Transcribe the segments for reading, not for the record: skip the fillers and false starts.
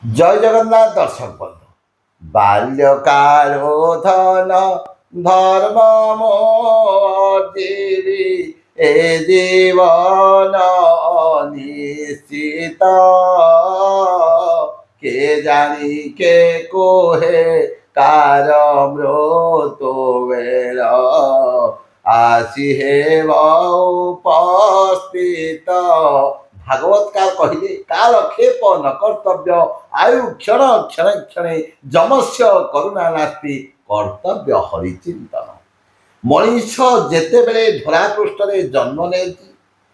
जय जगन्नाथ दर्शक बंधु बाल्यकालो धन धर्म मोजीवी ए जीवन निश्चित के जानी के कोहे कार मृत्यु वेल आसी हे उपस्थित भागवतकार कहले काल खेप न कर्तव्य आयु क्षण क्षण क्षण जमस्य करुणा नास्ति कर्तव्य हरिचिंतन मनीष जेतेबेले धरापृष्ठ जन्म नेउछि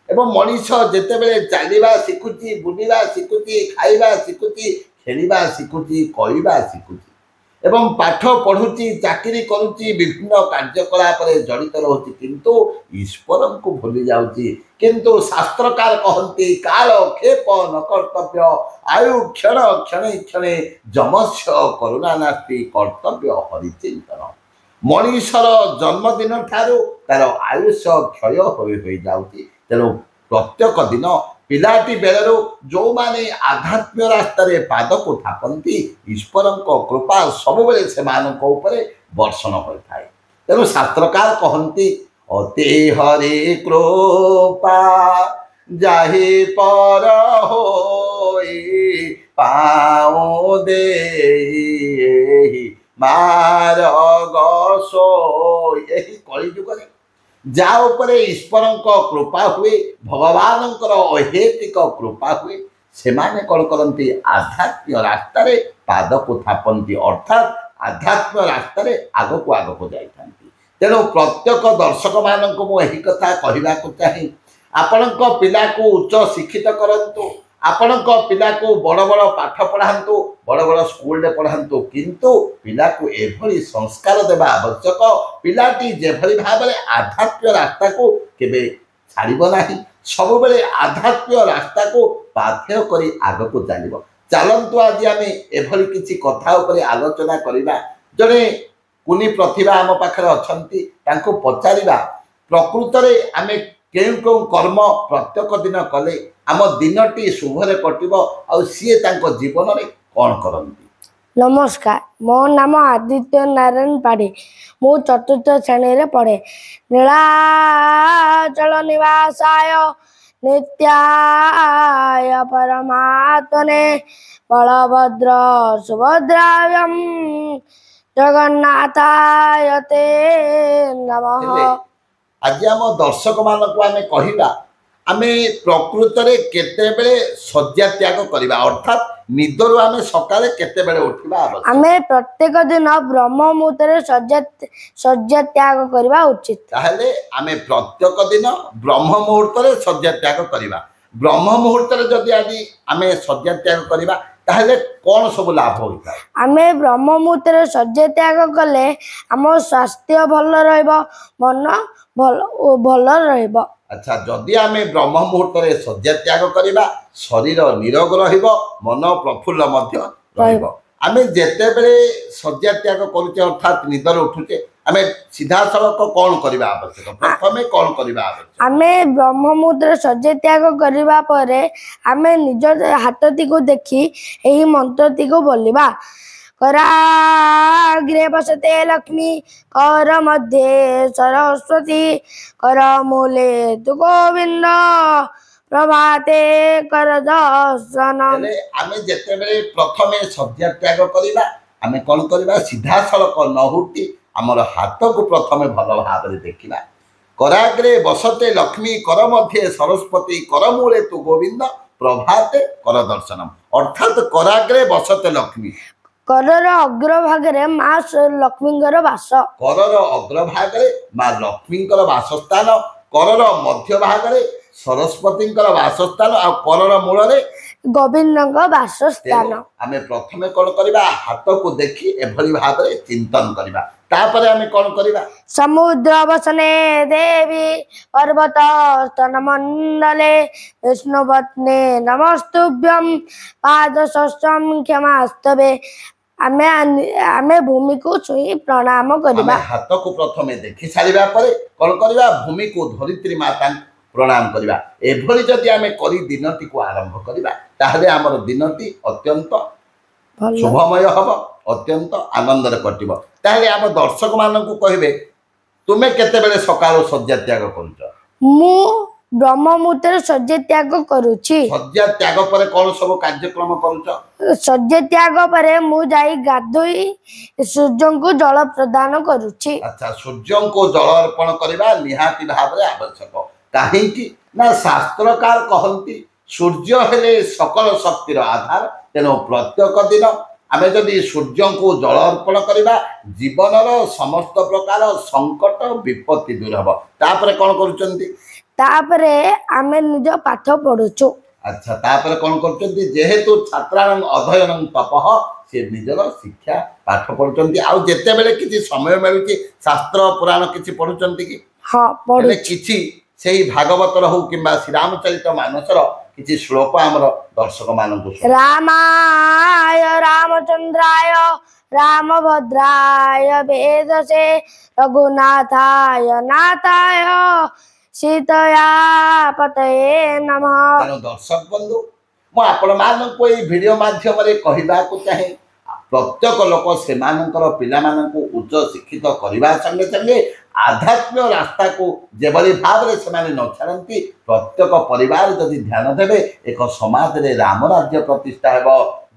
एवं मनीष जेतेबेले चलिबा शिखुछि बुलिबा शिखुछि खाइबा शिखुछि खेलिबा शिखुछि कहवा शिखुछि एवं पाठ पढ़ुची चाकरी करुच्ची विभिन्न कार्यकलाप जड़ित रोचे किंतु ईश्वर को भूली जाऊँगी किंतु शास्त्रकार कहते काल खेप न कर्तव्य आयु क्षण क्षण क्षण जमस्य करुणा नास्ति कर्तव्य हरिचिंतन मनीषर जन्मदिन ठारू तार आयुष क्षय हो जाऊँगी तेणु प्रत्येक दिन पिलाटी बेलू जो माने आध्यात्म रास्ता पाद को थापती ईश्वर कृपा सब से वर्षण होता है तेणु शास्त्रकार कहती अति हरि कृपा जाहि पर होई पाऊ दे मार्ग सोई यही कलिजुग जा उपरे ईश्वर कृपा हुए भगवान अहेतिक कृपा हुए से माने कौन करती आध्यात्म रास्ता पाद को थापती अर्थात आध्यात्म रास्ता आग को जाता तेणु प्रत्येक दर्शक मानक मुझे कथा कहवाक चाहे आपण पिला को उच्च शिक्षित करंतु आपण पिला को बड़ बड़ पाठ पढ़ातु बड़ बड़ स्कूल रे पढ़ातु किंतु पिला को एभली संस्कार देवा आवश्यक पिलाटी जेभली भाव में आध्यात्म रास्ता को केबे छाड़िबो नाही सब बेले आध्यात्म रास्ता को पाथेय करी आग को चलिबो चलंतु आज आमे एभली किछि कथा उपरे आलोचना करिबा जने कुनी प्रतिभा आम पाखरे अछंती तांको पचारिबा प्रकृत रे आमे केउ केउ कर्म प्रत्येक दिन कले आम दिनटी शुभरे कटिबो आ सीए तांको जीवन रे कोन करंती। नमस्कार मो नाम आदित्य नारायण पाढ़ी मु चतुर्थ श्रेणी रे पढ़े नीलाचल निवासाय नित्याय परमात्मने बलभद्र सुभद्राभ्यां जगन्नाथाय ते नमः। आज आम दर्शक मानक आमे कहिबा आमे प्रकृत रे केते बेले शଯ୍ୟା त्याग करिबा अर्थात निदरु आमे सकाळे केते बेले उठिबा आवश्यक आमे प्रत्येक दिन ब्रह्म मुहूर्त रे शଯ୍ୟା त्याग करिबा उचित ताहले आमे प्रत्येक दिन ब्रह्म मुहूर्त रे शଯ୍ୟା त्याग करिबा ब्रह्म मुहूर्त रे जदि आदि आमे शଯ୍ୟା त्याग करिबा ताहले कोन सब लाभ होइता आमे ब्रह्म मुहूर्त रे शଯ୍ୟା त्याग कले हमर स्वास्थ्य भल रहइबो मन भल रहइबो। अच्छा जदि आमे ब्रह्म मुहूर्त रे शଯ୍ୟା त्याग करिबा शरीर निरोग रहिबो मन प्रफुल्ल मध्य रहिबो आमे जेते बेले शଯ୍ୟା त्याग करूचे अर्थात निदर उठुचे आमे सीधा सड़क कौन करबा आवश्यक प्रथमे कौन करबा आवश्यक आमे ब्रह्म मुहूर्त रे शଯ୍ୟା त्याग करिबा परे आमे निज हाथती को देखी एही मंत्रती को बोलिबा कराग्रे बसते लक्ष्मी कर मध्ये सरस्वती कर मूले तु गोविंद प्रभाते कर दर्शन आमे जेते बेले प्रथमे शଯ୍ୟା त्याग करिबा आमे कोन करबा सीधा सड़क न हुटी आमर हाथ को प्रथमे भल भाव में देखा कराग्रे बसते लक्ष्मी कर मध्ये सरस्वती कर मूले तु गोविंद प्रभाते कर दर्शनम अर्थात कराग्रे बसते लक्ष्मी करर अग्रभागे माँ लक्ष्मींकर वास करर अग्रभागे माँ लक्ष्मींकर वासस्थान करर मध्य भागे सरस्वतींकर वासस्थान आ करर मूल गोविंद वासस्थान आमे प्रथमे कौन करबा हाथ को देखी एभली भाव में चिंतन करबा तापरे आमे कौन करबा समुद्र वसने देवी पर्वत स्तन मंडले विष्णुपत्ने नमस्तुभ्यं पाद शस्त्रम क्षमास्तवे आमे आमे भूमि को छुई प्रणाम करबा हाथ को प्रथमे देखि सारिबा परे कौन करबा भूमि को धरित्री माता प्रणाम करबा एभली जदि आमे करी दिनटी को आरंभ करबा ताहले हमर दिनटी अत्यंत ଭଲ शुभमय हम अत्यंत आनंद कटिब ताहले आम दर्शक मानक कहे तुमे केतेबेले सकाळ शଯ୍या त्याग करूछ ମୁଁ ବ୍ରହ୍ମ ମୁହୂର୍ତ୍ତରେ ଶଯ୍ୟା ତ୍ୟାଗ କରୁଛି। शଯ୍या त्याग पर कौन सब कार्यक्रम करूछ ଶଯ୍ୟା ତ୍ୟାଗ ପରେ ମୁଁ ଯାଇ ଗାଧୋଇ ସୂର୍ଯ୍ୟଙ୍କୁ ଜଳ ପ୍ରଦାନ କରୁଛି। अच्छा सूर्य को जल अर्पण करवा निहाती भाव में आवश्यक कहीं ना शास्त्रकार कहती सूर्य हेले सकल शक्तिर आधार तेणु प्रत्येक दिन आम जदि सूर्य को जल अर्पण करवा जीवनर समस्त प्रकार संकट विपत्ति दूर हम तापर कौन करुचंती ତାପରେ ଆମେ ନିଜ ପାଠ ପଢୁଛୁ। अच्छा तापर कौन करुचंती जेहेतु छात्राण अध्ययन तपः से निजर शिक्षा पाठ पढ़ुचंती आउ जेते बेले किछि समय मिलुची शास्त्र पुराण किछि पढ़ुचंती कि ହଁ हेले ପଢୁଛୁ। किछि सेही भागवतर हो किंबा श्रीरामचरित मानसर किछि श्लोक आमर दर्शक मानकु रामाय रामचंद्राय रामभद्राय वेदसे रघुनाथाय नाथाय सीतया पतये नमः। तेणु दर्शक बंधु मु आपण मानकु एई वीडियो माध्यम रे कहिबाकु चाहे प्रत्येक लोक सेमानकर पिलामानकु उच्च शिक्षित करबा संगे संगे आध्यात्मिक रास्ता को जेभली भाव में से न छाड़ती प्रत्येक परिवार जदि ध्यान देवे एक समाज रे राम राज्य प्रतिष्ठा हेब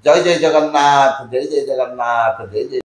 जय जय जगन्नाथ जय जय जगन्नाथ जय जय।